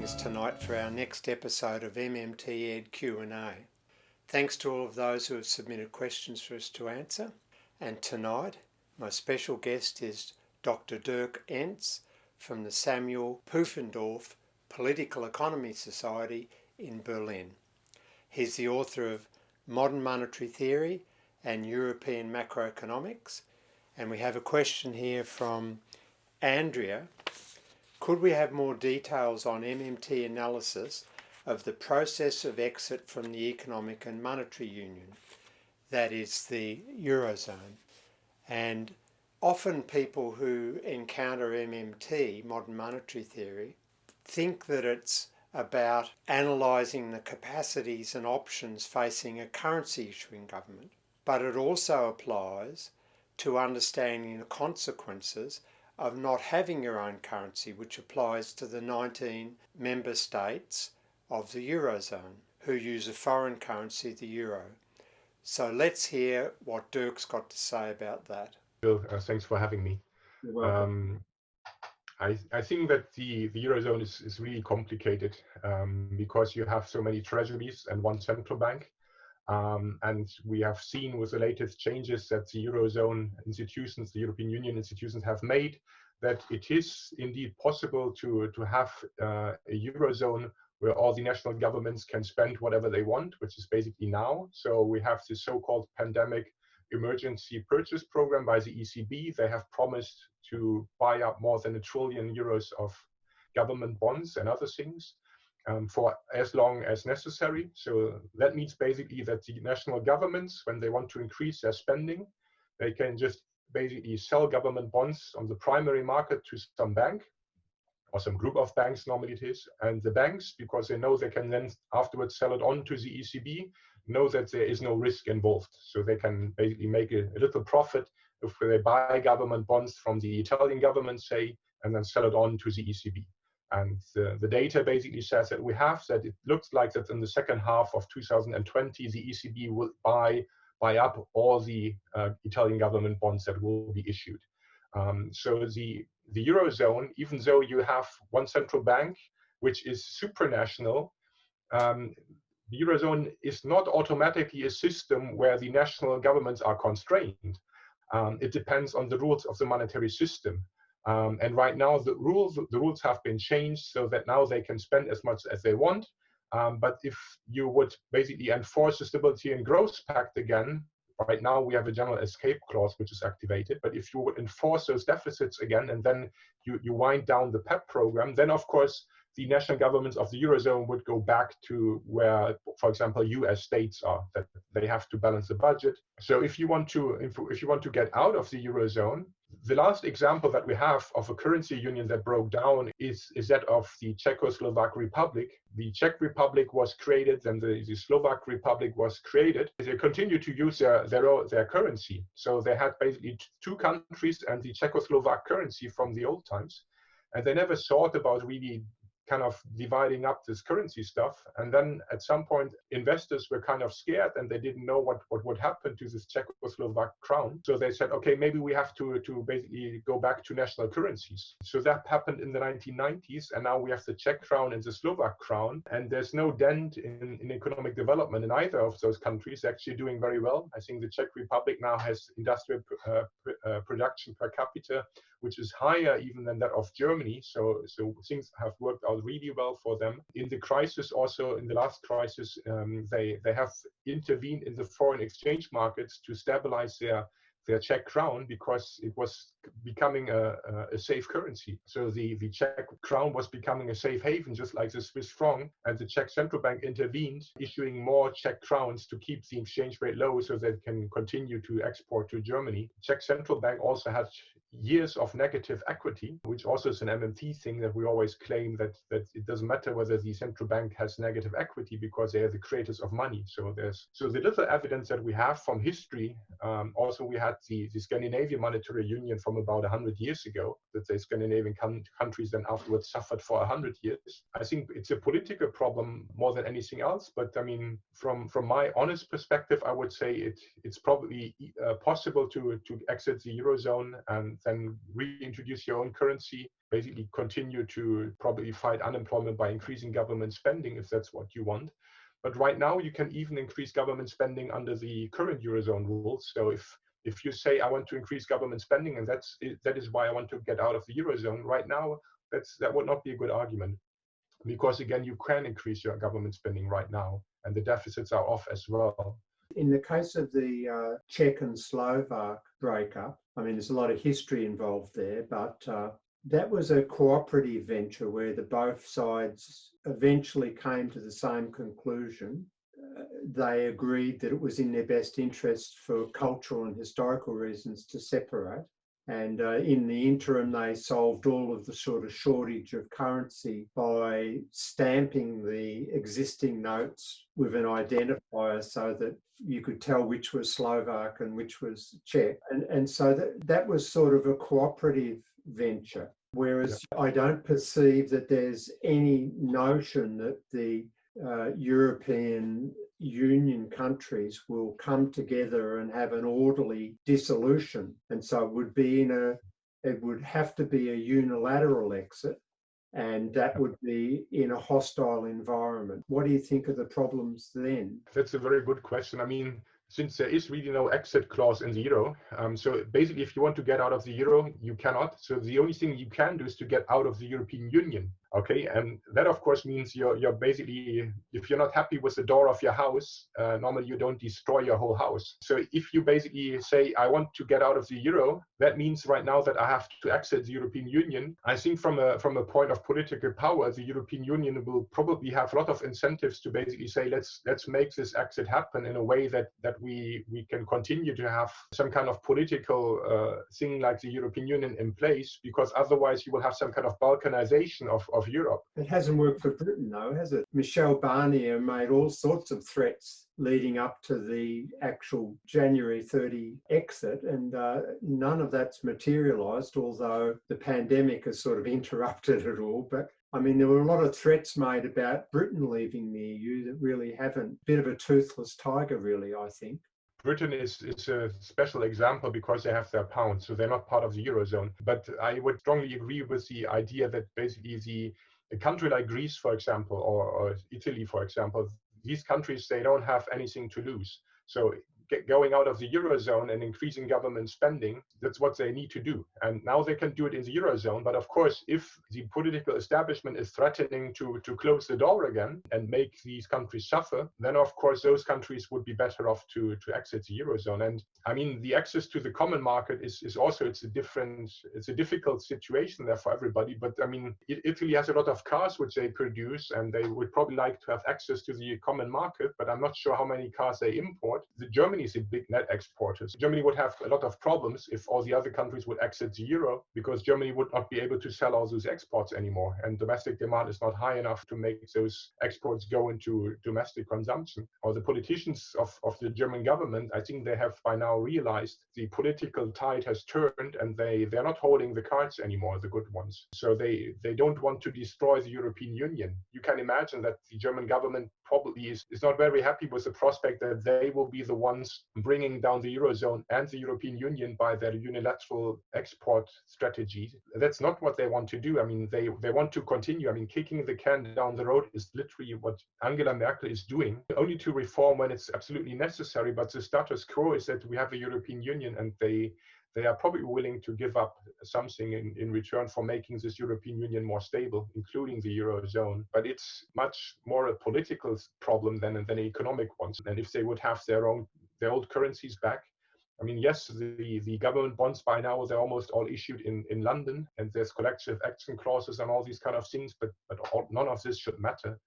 us tonight for our next episode of MMT Ed Q&A. Thanks to all of those who have submitted questions for us to answer. And tonight, my special guest is Dr. Dirk Entz from the Samuel Pufendorf Political Economy Society in Berlin. He's the author of Modern Monetary Theory and European Macroeconomics. And we have a question here from Andrea. Could we have more details on MMT analysis of the process of exit from the Economic and Monetary Union, that is the Eurozone? And often people who encounter MMT, modern monetary theory, think that it's about analysing the capacities and options facing a currency issuing government, but it also applies to understanding the consequences of not having your own currency, which applies to the 19 member states of the Eurozone who use a foreign currency, the euro. So let's hear what Dirk's got to say about that. Bill, thanks for having me. You're welcome. I think that the Eurozone is really complicated because you have so many treasuries and one central bank. And we have seen with the latest changes that the Eurozone institutions, the European Union institutions have made, that it is indeed possible to have a Eurozone where all the national governments can spend whatever they want, which is basically now. So we have this so-called pandemic emergency purchase program by the ECB. They have promised to buy up more than €1 trillion of government bonds and other things. For as long as necessary. So that means basically that the national governments, when they want to increase their spending, they can just basically sell government bonds on the primary market to some bank or some group of banks, normally it is. And the banks, because they know they can then afterwards sell it on to the ECB, know that there is no risk involved. So they can basically make a little profit if they buy government bonds from the Italian government, say, and then sell it on to the ECB. And the data basically says that it looks like that in the second half of 2020, the ECB will buy up all the Italian government bonds that will be issued. So the Eurozone, even though you have one central bank, which is supranational, the Eurozone is not automatically a system where the national governments are constrained. It depends on the rules of the monetary system. And right now, the rules have been changed so that now they can spend as much as they want. But if you would basically enforce the Stability and Growth Pact again, right now we have a general escape clause which is activated. But if you would enforce those deficits again and then you wind down the PEP program, then of course the national governments of the Eurozone would go back to where, for example, US states are, that they have to balance the budget. So if you want to get out of the Eurozone, the last example that we have of a currency union that broke down is that of the Czechoslovak Republic. The Czech Republic was created, then the Slovak Republic was created. They continued to use their currency. So they had basically two countries and the Czechoslovak currency from the old times. And they never thought about really kind of dividing up this currency stuff. And then at some point, investors were kind of scared and they didn't know what would happen to this Czechoslovak crown. So they said, okay, maybe we have to basically go back to national currencies. So that happened in the 1990s. And now we have the Czech crown and the Slovak crown. And there's no dent in economic development in either of those countries. They're actually doing very well. I think the Czech Republic now has industrial production per capita, which is higher even than that of Germany. So things have worked out really well for them. In the crisis, also in the last crisis, they have intervened in the foreign exchange markets to stabilize their Czech crown because it was becoming a safe currency. So the Czech crown was becoming a safe haven, just like the Swiss franc, and the Czech central bank intervened, issuing more Czech crowns to keep the exchange rate low so they can continue to export to Germany. Czech central bank also had years of negative equity, which also is an MMT thing that we always claim that it doesn't matter whether the central bank has negative equity because they are the creators of money. So the little evidence that we have from history, also we had the Scandinavian monetary union from about 100 years ago, that the Scandinavian countries then afterwards suffered for 100 years. I think it's a political problem more than anything else. But I mean, from my honest perspective, I would say it's probably possible to exit the Eurozone, and then reintroduce your own currency, basically continue to probably fight unemployment by increasing government spending if that's what you want. But right now, you can even increase government spending under the current Eurozone rules. So if you say, I want to increase government spending, and that is why I want to get out of the Eurozone, right now, that would not be a good argument. Because again, you can increase your government spending right now, and the deficits are off as well. In the case of the Czech and Slovak breakup, I mean, there's a lot of history involved there, but that was a cooperative venture where both sides eventually came to the same conclusion. They agreed that it was in their best interest for cultural and historical reasons to separate. And in the interim, they solved all of the sort of shortage of currency by stamping the existing notes with an identifier so that you could tell which was Slovak and which was Czech. And so that was sort of a cooperative venture. Whereas I don't perceive that there's any notion that the European Union countries will come together and have an orderly dissolution. And so it would have to be a unilateral exit, and that would be in a hostile environment. What do you think of the problems then? That's a very good question. I mean, since there is really no exit clause in the euro, so basically if you want to get out of the euro, you cannot. So the only thing you can do is to get out of the European Union. Okay, and that of course means you're basically, if you're not happy with the door of your house, normally you don't destroy your whole house. So if you basically say, I want to get out of the euro, that means right now that I have to exit the European Union. I think from a point of political power, the European Union will probably have a lot of incentives to basically say, let's make this exit happen in a way that we can continue to have some kind of political thing like the European Union in place, because otherwise you will have some kind of balkanization of Europe. It hasn't worked for Britain, though, has it? Michel Barnier made all sorts of threats leading up to the actual January 30 exit, and none of that's materialised, although the pandemic has sort of interrupted it all. But I mean, there were a lot of threats made about Britain leaving the EU that really haven't. Bit of a toothless tiger, really, I think. Britain is a special example because they have their pound, so they're not part of the Eurozone. But I would strongly agree with the idea that basically a country like Greece, for example, or Italy, for example, these countries, they don't have anything to lose. So going out of the Eurozone and increasing government spending, that's what they need to do. And now they can do it in the Eurozone. But of course, if the political establishment is threatening to close the door again and make these countries suffer, then of course those countries would be better off to exit the Eurozone. And I mean, the access to the common market is also, it's a difficult situation there for everybody. But I mean, Italy has a lot of cars which they produce, and they would probably like to have access to the common market, but I'm not sure how many cars they import. Germany is a big net exporter. Germany would have a lot of problems if all the other countries would exit the euro, because Germany would not be able to sell all those exports anymore. And domestic demand is not high enough to make those exports go into domestic consumption. Or the politicians of the German government, I think they have by now realized the political tide has turned, and they're not holding the cards anymore, the good ones. So they don't want to destroy the European Union. You can imagine that the German government probably is not very happy with the prospect that they will be the ones bringing down the Eurozone and the European Union by their unilateral export strategy. That's not what they want to do. I mean, they want to continue. I mean, kicking the can down the road is literally what Angela Merkel is doing, only to reform when it's absolutely necessary. But the status quo is that we have a European Union, and they are probably willing to give up something in return for making this European Union more stable, including the Eurozone. But it's much more a political problem than an economic one. And if they would have their old currencies back, I mean, yes, the government bonds by now, they're almost all issued in London, and there's collective action clauses and all these kind of things, but none of this should matter.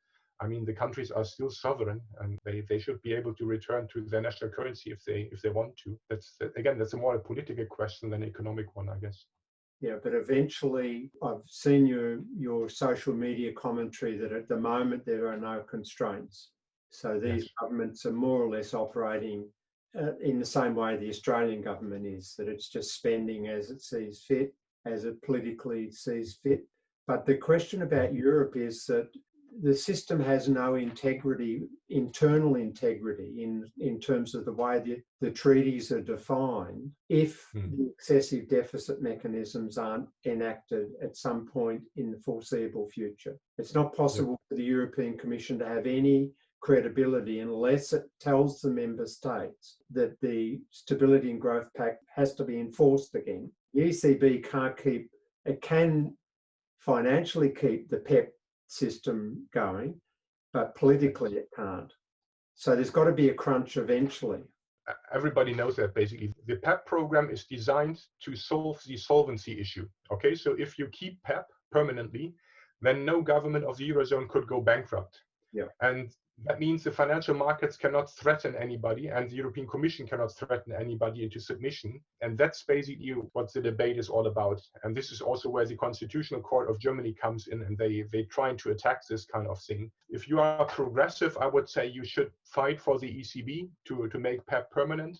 I mean, the countries are still sovereign, and they should be able to return to their national currency if they want to. That's a more a political question than an economic one, I guess. Yeah, but eventually, I've seen your social media commentary that at the moment there are no constraints. So these governments are more or less operating in the same way the Australian government is, that it's just spending as it sees fit, as it politically sees fit. But the question about Europe is that the system has no integrity, internal integrity in terms of the way the treaties are defined if the excessive deficit mechanisms aren't enacted at some point in the foreseeable future. It's not possible for the European Commission to have any credibility unless it tells the member states that the Stability and Growth Pact has to be enforced again. The ECB it can financially keep the PEP system going, but politically it can't. So there's got to be a crunch eventually. Everybody knows that basically the PEP program is designed to solve the solvency issue. Okay, so if you keep PEP permanently, then no government of the Eurozone could go bankrupt. Yeah. And that means the financial markets cannot threaten anybody, and the European Commission cannot threaten anybody into submission. And that's basically what the debate is all about. And this is also where the Constitutional Court of Germany comes in, and they're trying to attack this kind of thing. If you are progressive, I would say you should fight for the ECB to make PEP permanent.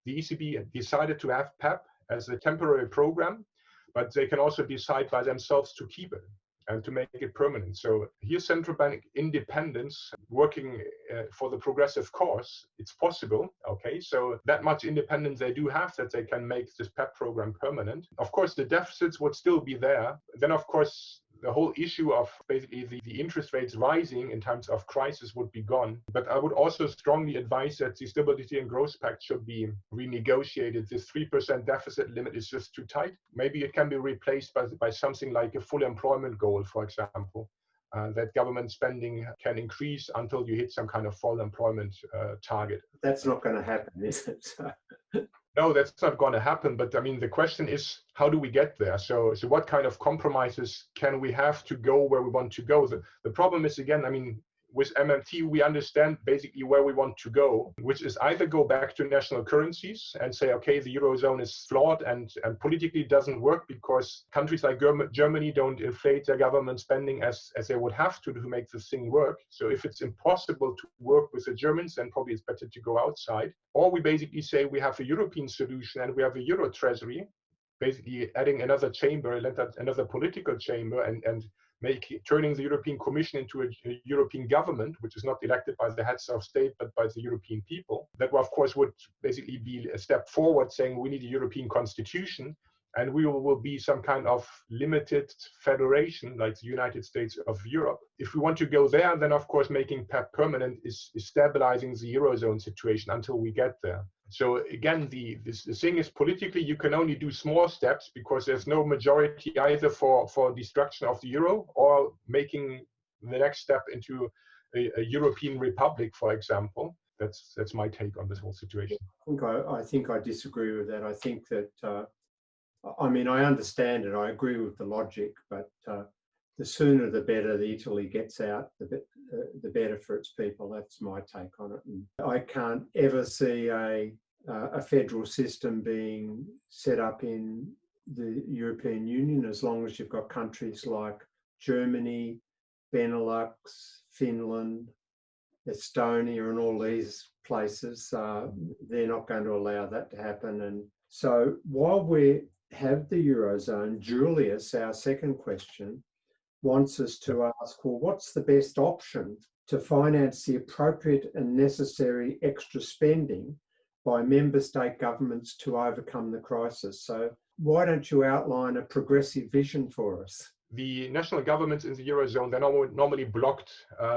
The ECB decided to have PEP as a temporary program, but they can also decide by themselves to keep it and to make it permanent. So here's central bank independence working for the progressive cause. It's possible, okay? So that much independence they do have that they can make this PEP program permanent. Of course, the deficits would still be there. Then, of course, the whole issue of basically the interest rates rising in times of crisis would be gone. But I would also strongly advise that the Stability and Growth Pact should be renegotiated. This 3% deficit limit is just too tight. Maybe it can be replaced by something like a full employment goal, for example, that government spending can increase until you hit some kind of full employment target. That's not going to happen, is it? No, that's not going to happen. But I mean, the question is, how do we get there? So what kind of compromises can we have to go where we want to go? The problem is, again, I mean, with MMT, we understand basically where we want to go, which is either go back to national currencies and say, okay, the Eurozone is flawed and politically doesn't work because countries like Germany don't inflate their government spending as they would have to make this thing work. So if it's impossible to work with the Germans, then probably it's better to go outside. Or we basically say we have a European solution and we have a Euro treasury, basically adding another chamber, another political chamber, and turning the European Commission into a European government, which is not elected by the heads of state, but by the European people. That, of course, would basically be a step forward, saying we need a European constitution, and we will be some kind of limited federation like the United States of Europe. If we want to go there, then, of course, making PEP permanent is stabilizing the Eurozone situation until we get there. So again, the thing is, politically, you can only do small steps because there's no majority either for destruction of the euro or making the next step into a European republic, for example. That's my take on this whole situation. I think I disagree with that. I think that, I mean, I understand it. I agree with the logic, but the sooner the better that Italy gets out, the better for its people. That's my take on it. And I can't ever see a federal system being set up in the European Union as long as you've got countries like Germany, Benelux, Finland, Estonia, and all these places. They're not going to allow that to happen. And so while we have the Eurozone, Julius, our second question, wants us to ask, well, what's the best option to finance the appropriate and necessary extra spending by member state governments to overcome the crisis? So why don't you outline a progressive vision for us? The national governments in the Eurozone, they're normally blocked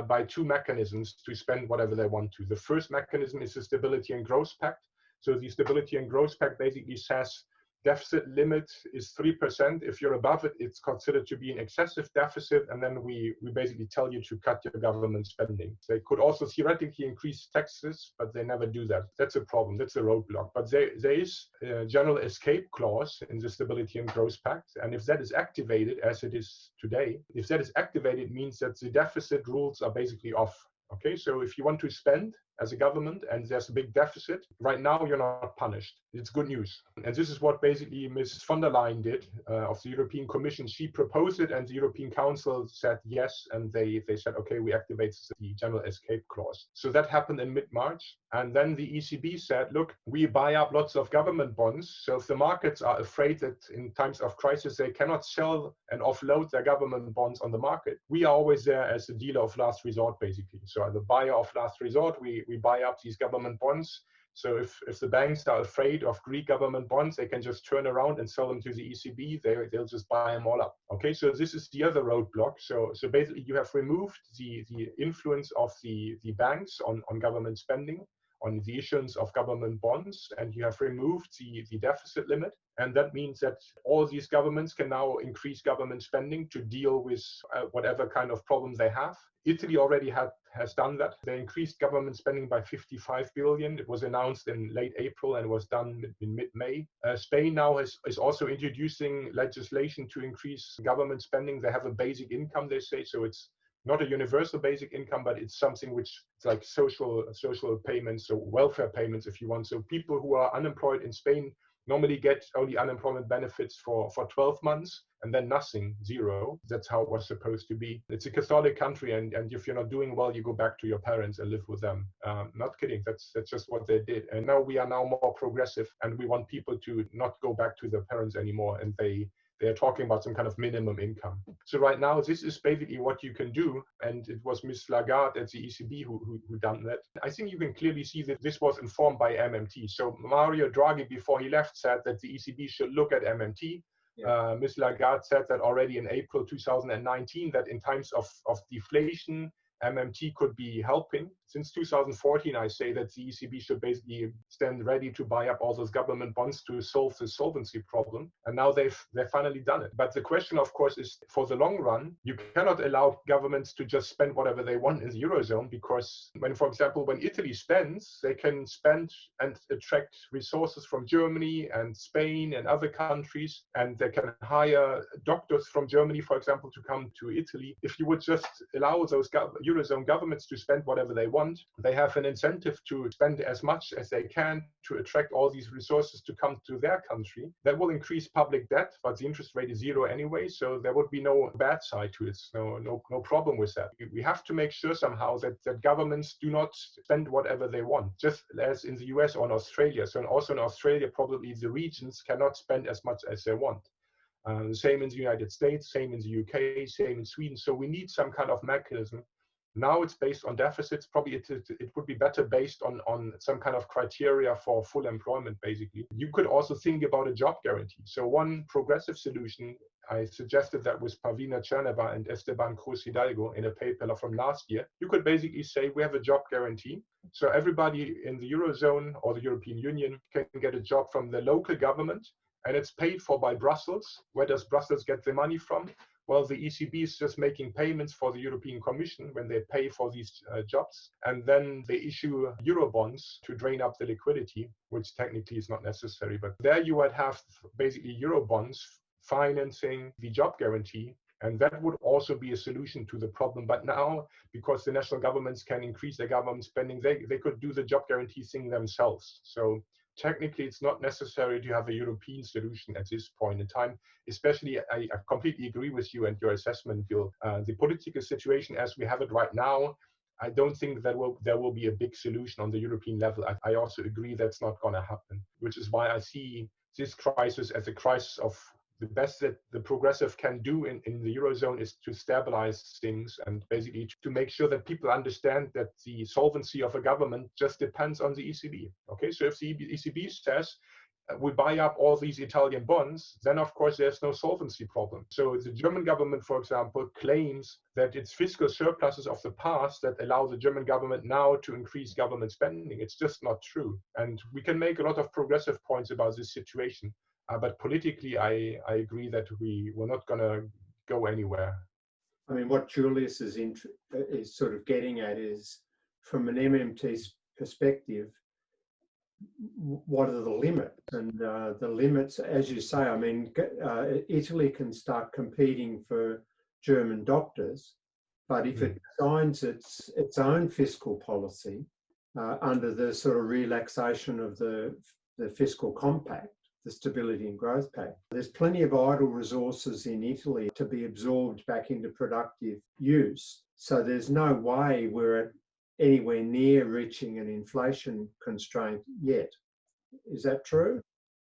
by two mechanisms to spend whatever they want to. The first mechanism is the Stability and Growth Pact. So the Stability and Growth Pact basically says deficit limit is 3%. If you're above it, it's considered to be an excessive deficit, and then we basically tell you to cut your government spending. They could also theoretically increase taxes, but they never do that. That's a problem. That's a roadblock. But there is a general escape clause in the Stability and Growth Pact, and if that is activated, as it is today, if that is activated, it means that the deficit rules are basically off. Okay, so if you want to spend, as a government and there's a big deficit, right now you're not punished. It's good news. And this is what basically Ms. von der Leyen did of the European Commission. She proposed it and the European Council said yes, and they said, okay, we activate the general escape clause. So that happened in mid-March. And then the ECB said, look, we buy up lots of government bonds. So if the markets are afraid that in times of crisis, they cannot sell and offload their government bonds on the market, we are always there as a dealer of last resort, basically. So as a buyer of last resort, we buy up these government bonds. So if the banks are afraid of Greek government bonds, they can just turn around and sell them to the ECB. They'll just buy them all up. Okay, so this is the other roadblock. So basically you have removed the influence of the banks on government spending, on the issuance of government bonds, and you have removed the deficit limit. And that means that all these governments can now increase government spending to deal with whatever kind of problem they have. Italy already has done that. They increased government spending by 55 billion. It was announced in late April and was done in mid-May. Spain now is also introducing legislation to increase government spending. They have a basic income, they say, so it's not a universal basic income, but it's something which it's like social payments, so welfare payments, if you want. So people who are unemployed in Spain normally get only unemployment benefits for 12 months and then nothing, zero. That's how it was supposed to be. It's a Catholic country, and if you're not doing well, you go back to your parents and live with them. Not kidding, that's just what they did. And now we are now more progressive, and we want people to not go back to their parents anymore, and they're talking about some kind of minimum income. So right now, this is basically what you can do. And it was Ms. Lagarde at the ECB who done that. I think you can clearly see that this was informed by MMT. So Mario Draghi, before he left, said that the ECB should look at MMT. Yeah. Ms. Lagarde said that already in April 2019, that in times of deflation, MMT could be helping. Since 2014, I say that the ECB should basically stand ready to buy up all those government bonds to solve the solvency problem. And now they've finally done it. But the question, of course, is for the long run, you cannot allow governments to just spend whatever they want in the Eurozone, because for example, when Italy spends, they can spend and attract resources from Germany and Spain and other countries, and they can hire doctors from Germany, for example, to come to Italy. If you would just allow those Eurozone governments to spend whatever they want, they have an incentive to spend as much as they can to attract all these resources to come to their country. That will increase public debt, but the interest rate is zero anyway, so there would be no bad side to it, no problem with that. We have to make sure somehow that governments do not spend whatever they want, just as in the US or in Australia. So also in Australia, probably the regions cannot spend as much as they want. Same in the United States, same in the UK, same in Sweden. So we need some kind of mechanism. Now it's based on deficits. Probably it would be better based on some kind of criteria for full employment, basically. You could also think about a job guarantee. So one progressive solution, I suggested that with Pavlina Tcherneva and Esteban Cruz Hidalgo in a paper from last year. You could basically say we have a job guarantee. So everybody in the Eurozone or the European Union can get a job from the local government, and it's paid for by Brussels. Where does Brussels get the money from? Well, the ECB is just making payments for the European Commission when they pay for these jobs. And then they issue Eurobonds to drain up the liquidity, which technically is not necessary. But there you would have basically Eurobonds financing the job guarantee. And that would also be a solution to the problem. But now, because the national governments can increase their government spending, they could do the job guarantee thing themselves. So technically, it's not necessary to have a European solution at this point in time. Especially, I completely agree with you and your assessment, Bill. The political situation as we have it right now, I don't think that there will be a big solution on the European level. I also agree that's not going to happen, which is why I see this crisis as a crisis of the best that the progressive can do in the Eurozone is to stabilize things and basically to make sure that people understand that the solvency of a government just depends on the ECB. Okay, so if the ECB says we buy up all these Italian bonds, then of course there's no solvency problem. So the German government, for example, claims that it's fiscal surpluses of the past that allow the German government now to increase government spending. It's just not true. And we can make a lot of progressive points about this situation. But politically, I agree that we're not going to go anywhere. I mean, what Julius is sort of getting at is, from an MMT's perspective, what are the limits? And the limits, as you say, I mean, Italy can start competing for German doctors, but if it designs its own fiscal policy, under the sort of relaxation of the fiscal compact, the Stability and Growth Pact. There's plenty of idle resources in Italy to be absorbed back into productive use. So there's no way we're anywhere near reaching an inflation constraint yet. Is that true?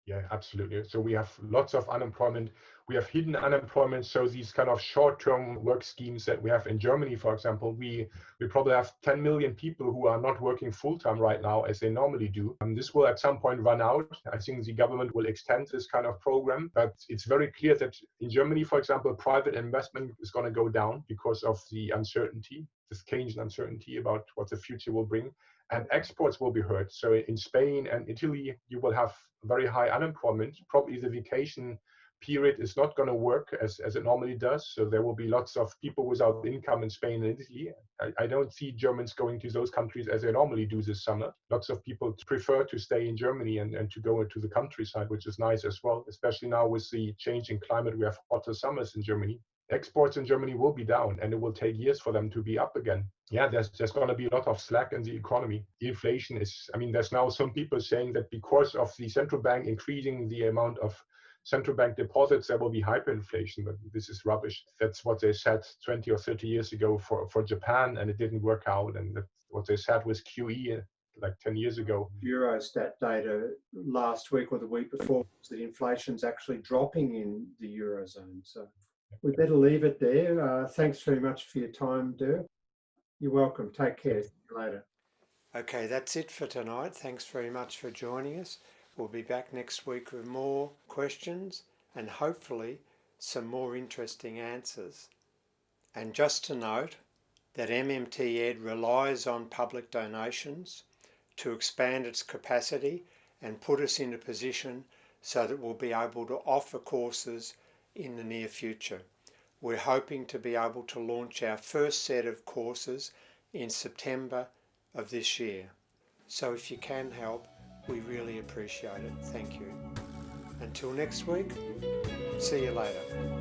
Yeah, absolutely. So we have lots of unemployment. We have hidden unemployment. So these kind of short-term work schemes that we have in Germany, for example, we probably have 10 million people who are not working full-time right now as they normally do. And this will at some point run out. I think the government will extend this kind of program, but it's very clear that in Germany, for example, private investment is going to go down because of the uncertainty, this change in uncertainty about what the future will bring. And exports will be hurt. So in Spain and Italy, you will have very high unemployment. Probably the vacation period is not going to work as it normally does. So there will be lots of people without income in Spain and Italy. I don't see Germans going to those countries as they normally do this summer. Lots of people prefer to stay in Germany and to go into the countryside, which is nice as well, especially now with the change in climate. We have hotter summers in Germany. Exports in Germany will be down, and it will take years for them to be up again. Yeah, there's going to be a lot of slack in the economy. Inflation is, there's now some people saying that because of the central bank increasing the amount of central bank deposits, there will be hyperinflation, but this is rubbish. That's what they said 20 or 30 years ago for Japan, and it didn't work out. And that's what they said with QE like 10 years ago. Eurostat data last week or the week before that inflation's actually dropping in the Eurozone. So we better leave it there. Thanks very much for your time, Dirk. You're welcome. Take care. See you later. Okay, that's it for tonight. Thanks very much for joining us. We'll be back next week with more questions and hopefully some more interesting answers. And just to note that MMT Ed relies on public donations to expand its capacity and put us in a position so that we'll be able to offer courses in the near future. We're hoping to be able to launch our first set of courses in September of this year. So if you can help, we really appreciate it. Thank you. Until next week, see you later.